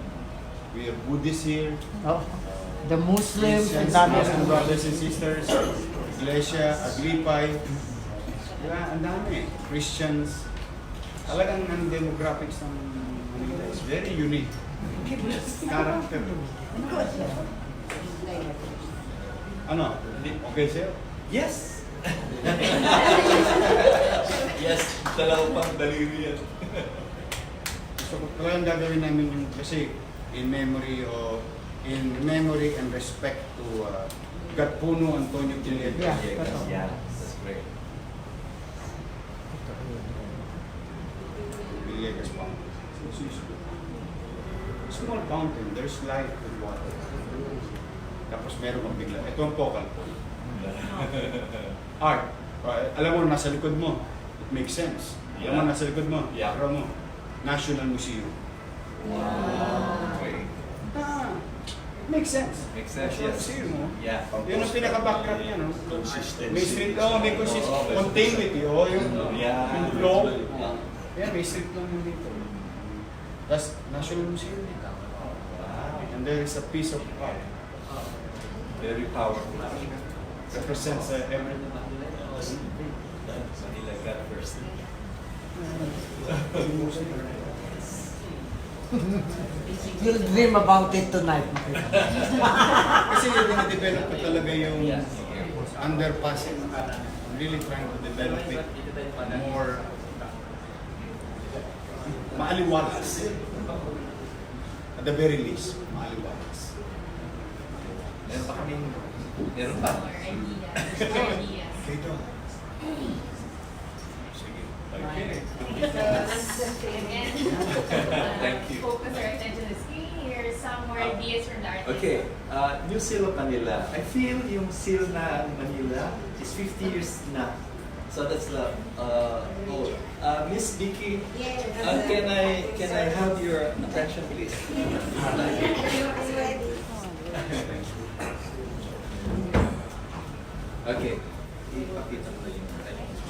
We have Buddhists here, Oh, the Muslims and Muslims, others. brothers and sisters, Iglesia, Agripay. Diba? Ang dami. Christians. Talagang ang demographics ng Manila is very unique. Character. Ano? Okay sa'yo? Yes! Yes, dalawang pang daliri yan. So talagang gagawin namin yung kasi in memory and respect to Gatpuno Antonio Pineda. Yeah. Yeah, that's great. Villegas Fountain. Small fountain, there's light with water. Tapos meron kang bigla. Ito ang focal point. Art. Alam mo, nasa likod mo. It makes sense. Alam mo, nasa likod mo. Yeah. Background mo. National Museum. Wow. Great. It makes sense. Makes sense, National yes. Museum, no? Yeah. Yun ang pinaka-background niya, no? Consistency. May street, may consistency. Continuity, yung Yeah. yung flow. Yeah, may street lang yun dito. That's National Museum. Wow. And there is a piece of art. Very powerful. Represents everything. Manila God first. You'll dream about it tonight. Kasi yung dinidevelop ko talaga yung underpass. I'm really trying to develop it more maaliwalas. At the very least, maaliwalas. Meron pa kaming, meron pa. More ideas. Dito. Sige. Okay. Again, Thank you. focus our attention on the screen. Here's some more ideas from the artist. Okay, new seal of Manila. I feel yung seal na Manila is 50 years na. So that's the old. Miss Vicky, can I have your attention please? Okay. Ipakita mo na yung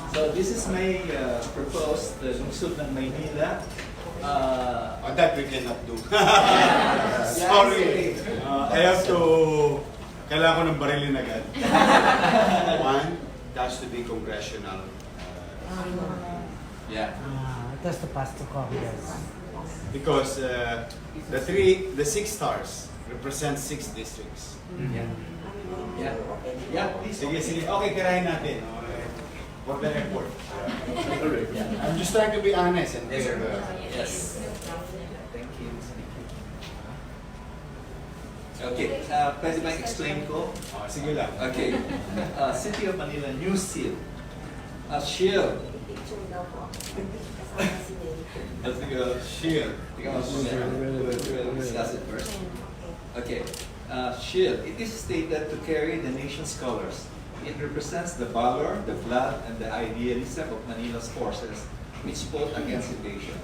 so this is my proposed lungsod ng Maynila. That we cannot do. Sorry. I have to... Kailangan ko ng barilin agad. One, it has to be congressional. Yeah. It has to pass to Congress. Because the 6 stars represent 6 districts. Yeah. Yeah. Yeah, please. Sige, sige. Okay, kirahin natin. Okay. For the effort. Yeah. I'm just trying to be honest and Yes, sir. fair. Yes. Thank you. Miss Vicky. Okay, pwede ba explain ko? Sige lang. Okay. City of Manila, new seal. A shield. Picture daw po. Kasama si Nene. Let's go. Shield. We'll discuss it first. Okay. Shield. It is stated to carry the nation's colors. It represents the valor, the blood, and the idealism of Manila's forces, which fought against invasion.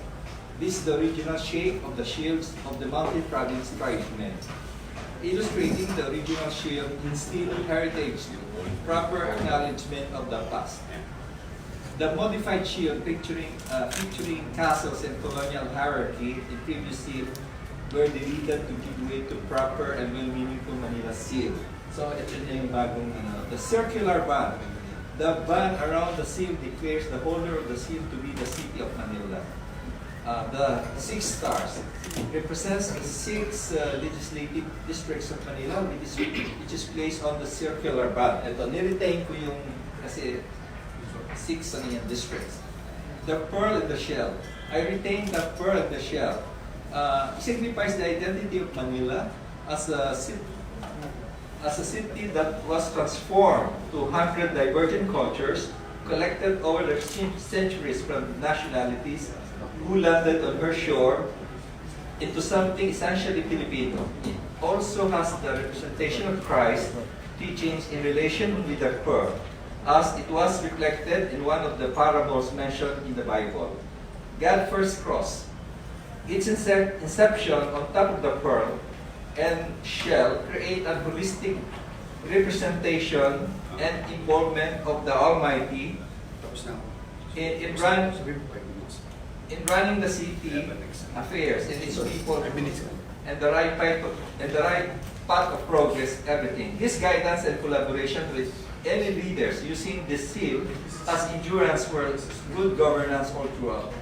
This is the original shape of the shields of the mountain province tribesmen, illustrating the original shield instilled heritage, proper acknowledgement of the past. The modified shield featuring castles and colonial hierarchy in previous seal were deleted to give way to proper and well-meaningful Manila seal. So ito na yung bagong the circular band. The band around the seal declares the holder of the seal to be the city of Manila. The 6 stars represents the 6 legislative districts of Manila, which is placed on the circular band. Ito, niretain ko yung kasi 6 districts. The pearl and the shell. I retain the pearl and the shell. Signifies the identity of Manila as a city that was transformed to 100 divergent cultures collected over the centuries from nationalities who landed on her shore into something essentially Filipino. It also has the representation of Christ teachings in relation with the pearl, as it was reflected in one of the parables mentioned in the Bible. God first cross. Its inception on top of the pearl and shell create a holistic representation and involvement of the Almighty in running the city affairs and its people and the right path of progress, everything. His guidance and collaboration with any leaders using this seal as endurance for good governance all throughout.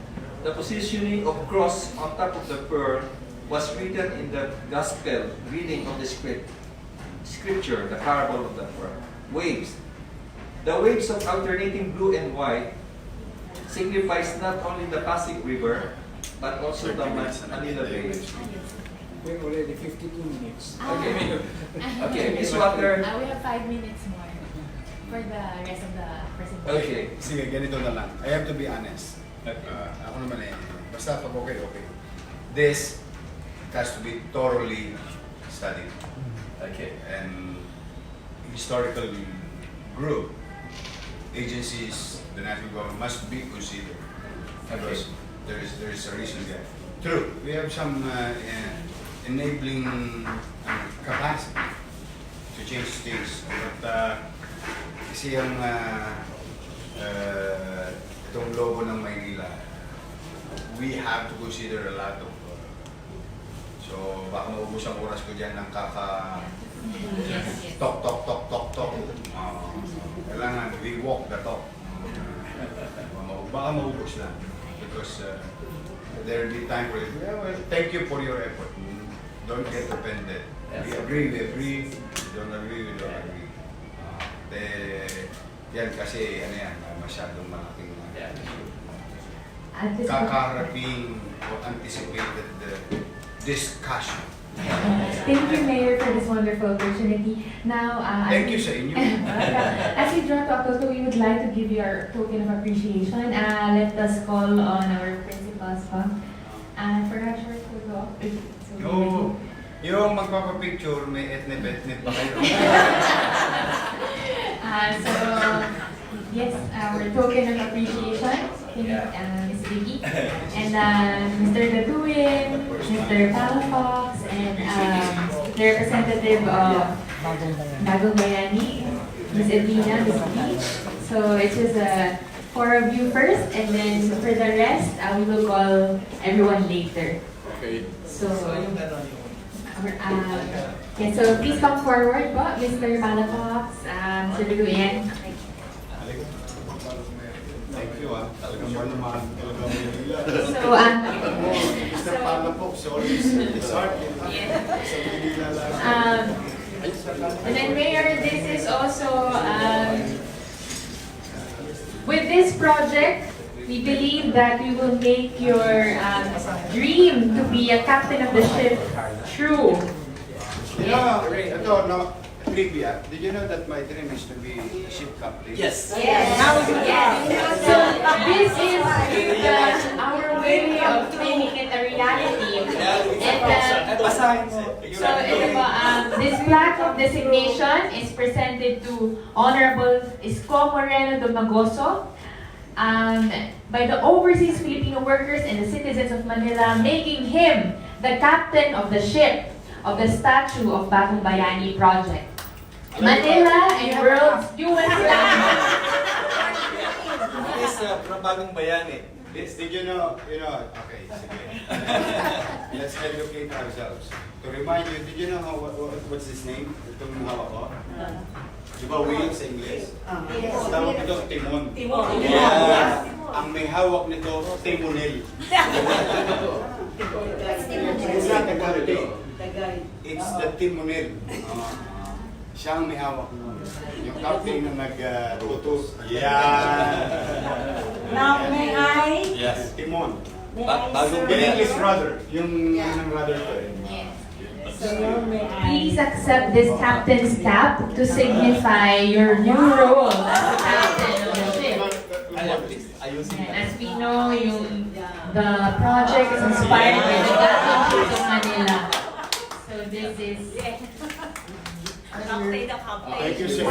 The positioning of cross on top of the pearl was written in the gospel reading of the scripture, the parable of the pearl. Waves. The waves of alternating blue and white signifies not only the Pasig River, but also the Manila Bay. We're already 52 minutes. Okay. Okay, Miss Water. We have 5 minutes more for the rest of the presentation. Okay. Sige, ganito na lang. I have to be honest. Ako naman basta pag okay. This has to be thoroughly studied. Okay. And historical group, agencies, the national government must be considered. Because there is a reason there. True, we have some enabling capacity to change things. But kasi yung itong logo ng Maynila, we have to consider a lot of so baka maubos ang oras ko dyan ng talk. Kailangan we walk the talk. Baka maubos na because there will be time for it. Yeah, well, thank you for your effort. Don't get offended. We agree. Don't agree, we don't agree. Yan kasi masyadong malaking kakaharaping o anticipated discussion. Thank you, Mayor, for this wonderful opportunity. Now, Thank you sa inyo. as we draw to a close, we would like to give you our token of appreciation. Let us call on our principals for a short photo. No, yung magpapapicture, may etnip pa kayo. So, yes, our token of appreciation, Ms. Vicky, and Mr. Gatuin, Mr. Palafox, and the representative of Bagong Bayani, Ms. Edwina, Ms. Beach. So it's just 4 of you first, and then for the rest, we will call everyone later. Okay. So please come forward po, Mr. Palafox, Mr. Gatuin. Thank you, talagang naman. So, Mr. Palafox, always hard. And then Mayor, this is also, with this project, we believe that we will make your dream to be a captain of the ship true. You know, ito, no, trivia. Did you know that my dream is to be a ship captain? Yes. Yes. Yes. So this is our way of making it a reality. And so ito po, this plaque of designation is presented to Honorable Isko Moreno by the overseas Filipino workers and the citizens of Manila, making him the captain of the ship of the statue of Bagong Bayani project. Manila and world's newest landmark. This from Bagong Bayani. This, did you know, okay, sige. Let's educate ourselves. To remind you, did you know what's his name? Itong hawak ko? Di ba whale sa English? Yes. Tawag ito timon. Timon. Yeah. Ang may hawak nito, timonel. It's not a Tagalog. It's the timonel. Siya ang may hawak nun. Yung captain na nagtutos. Yeah. Now, may I? Yes. Timon. May I, Bagong sir? In English, rudder. Yung ng rudder ko eh. Sir, may I? Please accept this captain's cap to signify your new role as the captain of the ship. Ayusin And as we know, the project is inspired by the Battle of Manila. So this is Thank you, sir.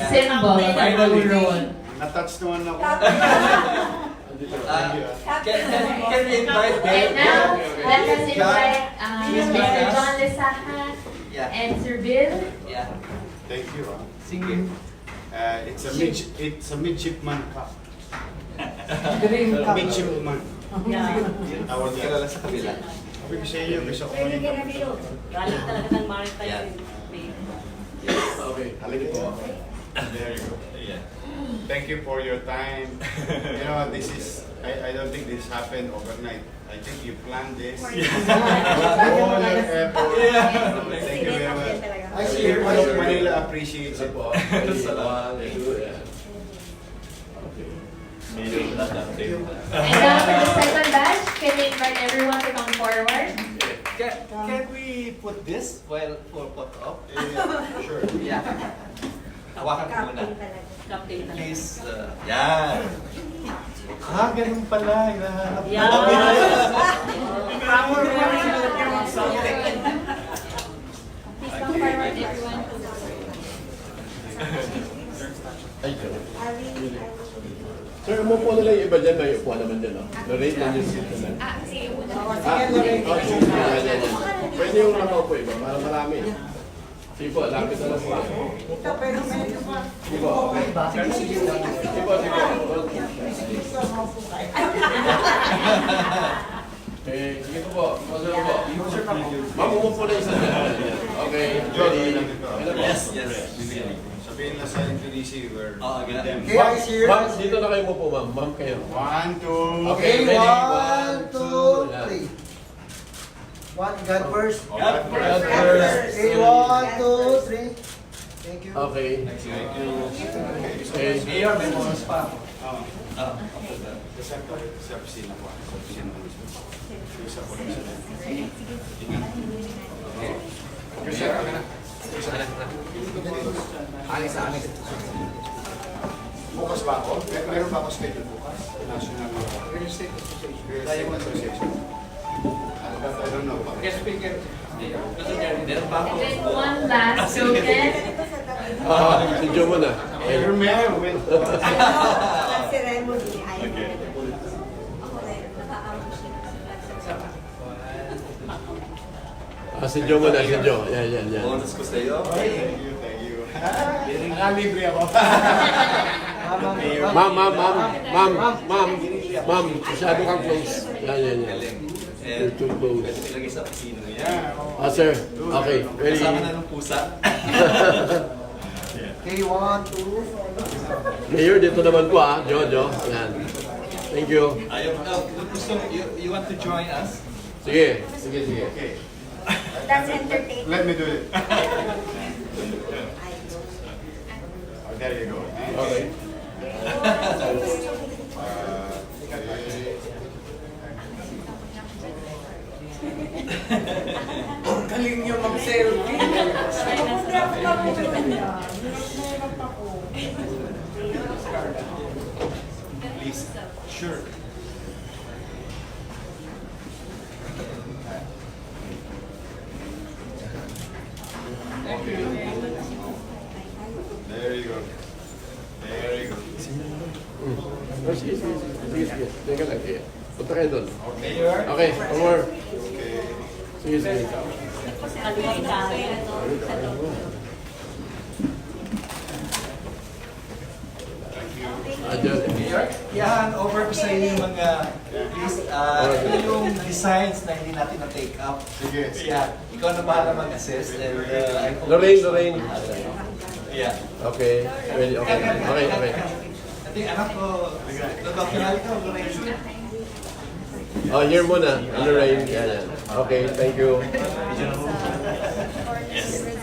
symbol of our new role. Na-touch naman ako. Can we invite And now, let us invite Yes, Mr. yes. John Lesaha Yeah. and Sir Bill. Yeah. Thank you. Singing. It's a midshipman cup. Dream cup. Midshipman. Tawag Kilala yan. sa kabila. Sabi ko sa iyo, gusto ko Pwede yung ka na bilog. Galing talaga ng maritime. Yan. Okay. Halika po. There you go. Yeah. Thank you for your time. You know, this is, I don't think this happened overnight. I think you planned this. All your effort. Thank you very much. I see People your of Manila appreciates it. Salamat. And now for the second batch, can we invite everyone to come forward? Can we put this while for photo op? Sure. Yeah. Hawakan ko muna. Captain talaga. Please. Yan. Ganun pala. Hinahanap Yan. Please come forward, everyone. Sir, umupo na lang yung iba dyan, may upuan naman dyan, no? Na-rate lang yung seat naman. Sige, una. Pwede yung nakaupo iba, para marami. Sige po, lapit na lang po. Sige po, okay. Sige po, sige po. Sige po, masarap po. Ma'am, umupo na isa dyan. Okay, ready? Yes, yes. Sabihin lang sa Indonesia, we're ganun. them. Ma'am, dito na kayo umupo, ma'am. Ma'am kayo. 1, 2. Okay, ready? 1, 2, 3. One, God first. God God first. first. Okay, 1, 2, 3. Thank you. Okay. Thank you. Okay. Mayor, may bonus pa. Kasi ako, sa opisina ko. Sa opisina ko. Sa opisina ko. Kasi ako na. Bukas ba ako? Meron ba ako schedule bukas? National Real Estate Association. Real Estate Association. I don't know. Guest speaker. Meron pa ako. And then one last token. Si Joe muna. Yorme, well. Si Remo din. Ayaw mo. Ako rin. Si Joe muna, si Joe. Yan. Bonus ko sa iyo. Thank you. Nakalibre ako. Ma'am, masyado kang close. Yan. Galing. You're too close. Pwede nilagay sa opisina mo yan. Yeah. Sir. Okay, ready? Kasama na ng pusa. Okay, 1, 2. Mayor, dito naman po Jojo. Yan. Thank you. You want to join us? Sige. Okay. That's entertaining. Let me do it. Oh, there you go. Okay. Galing niyo mag-selfie. Hindi ako marunong yan. Hirap ako. Please. Sure. There you go. There you go. Oh, sige. Teka lang. Sige. Punta kayo doon. Mayor? Okay, one more. Okay. Sige. Adyan. Mayor, yan, over ko sa inyo yung mga, please, ito yung designs na hindi natin na-take up. Sige. Yeah, ikaw na bahala mag-assess and I hope... Lorraine. Yeah. Okay. Ready? Okay. Ito yung anak ko, document ko, Lorraine. Oh, here muna. Lorraine. Yan. Okay, thank you.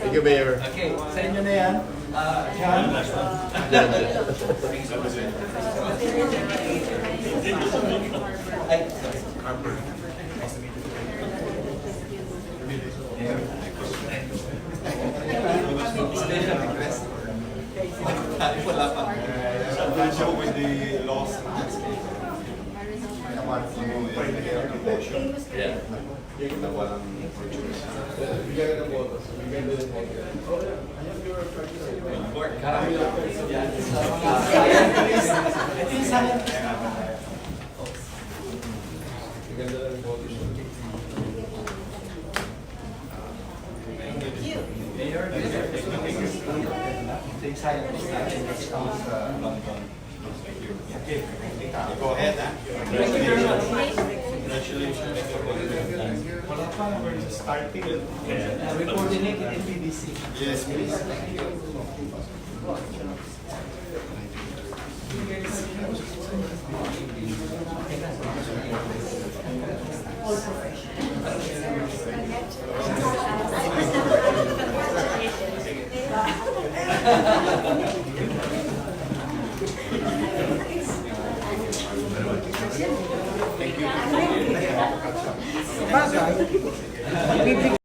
Thank you, Mayor. Okay, sa inyo na yan. John. Yan. Ay, sorry. Harper. Special request. Wala pa. Sometimes you with the lost landscape. Yeah. Na walang opportunity. Bigyan ka ng photos. Bigyan ka ng photos. Yan. Sa mga scientist. Ito yung scientist. Bigyan ka ng photos. Mayor, ito yung scientist natin that's out sa London. Okay. Go ahead, huh? Congratulations. Wala pa, we're just starting. We coordinate with NPDC. Yes, please. Bagay.